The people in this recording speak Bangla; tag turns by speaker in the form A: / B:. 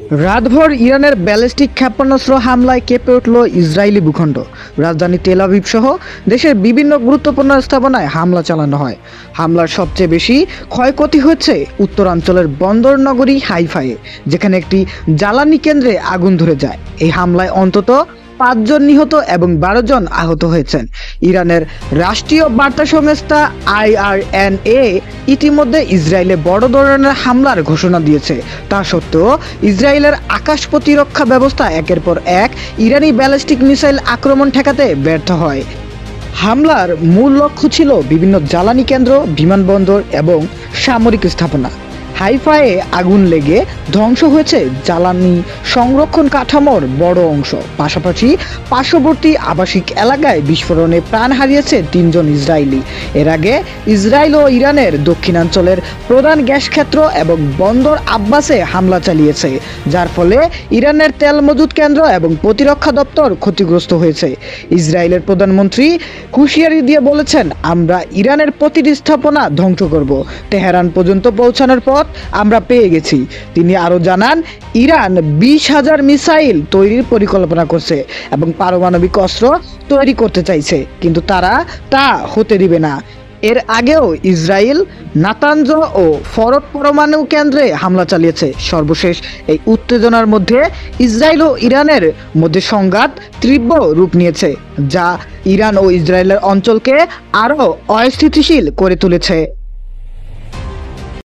A: রাতভর ইরানের ব্যালিস্টিক ক্ষেপণাস্ত্র হামলায় কেঁপে উঠল ইসরায়েলি ভূখণ্ড। রাজধানী তেল আবিব সহ দেশের বিভিন্ন গুরুত্বপূর্ণ স্থাপনায় হামলা চালানো হয়। হামলার সবচেয়ে বেশি ক্ষয়ক্ষতি হচ্ছে উত্তরাঞ্চলের বন্দর নগরী হাইফায়ে, যেখানে একটি জ্বালানি কেন্দ্রে আগুন ধরে যায়। এই হামলায় অন্তত 5 জন নিহত এবং 12 জন আহত হয়েছেন। ইরানের রাষ্ট্রীয় বার্তা সংস্থা IRNA ইতিমধ্যে ইসরায়েলে বড় ধরনের হামলার ঘোষণা দিয়েছে। তা সত্ত্বেও ইসরায়েলের আকাশ প্রতিরক্ষা ব্যবস্থা একের পর এক ইরানি ব্যালিস্টিক মিসাইল আক্রমণ ঠেকাতে ব্যর্থ হয়। হামলার মূল লক্ষ্য ছিল বিভিন্ন জ্বালানি কেন্দ্র, বিমানবন্দর এবং সামরিক স্থাপনা। হাইফায়ে আগুন লেগে ধ্বংস হয়েছে জ্বালানি সংরক্ষণ কাঠামোর বড় অংশ। পাশাপাশি পার্শ্ববর্তী আবাসিক এলাকায় বিস্ফোরণে প্রাণ হারিয়েছে 3 জন ইসরায়েলি। এর আগে ইসরায়েল ও ইরানের দক্ষিণাঞ্চলের প্রধান গ্যাস ক্ষেত্র এবং বন্দর আব্বাসে হামলা চালিয়েছে, যার ফলে ইরানের তেল মজুত কেন্দ্র এবং প্রতিরক্ষা দপ্তর ক্ষতিগ্রস্ত হয়েছে। ইসরায়েলের প্রধানমন্ত্রী হুঁশিয়ারি দিয়ে বলেছেন, আমরা ইরানের প্রতিটি স্থাপনা ধ্বংস করব। তেহরান পর্যন্ত পৌঁছানোর পথ আমরা পেয়ে গেছি। তিনি আরও জানান, ইরান 20,000 মিসাইল তৈরির পরিকল্পনা করছে এবং পারমাণবিক অস্ত্র তৈরি করতে চাইছে, কিন্তু তারা তা হতে দিবে না। এর আগেও ইসরায়েল নাতানজ ও ফরদ পরমাণু কেন্দ্রে হামলা চালিয়েছে। সর্বশেষ এই উত্তেজনার মধ্যে ইসরায়েল ও ইরানের মধ্যে সংঘাত তীব্র রূপ নিয়েছে, যা ইরান ও ইসরায়েলের অঞ্চলকে আরও অস্থিতিশীল করে তুলেছে।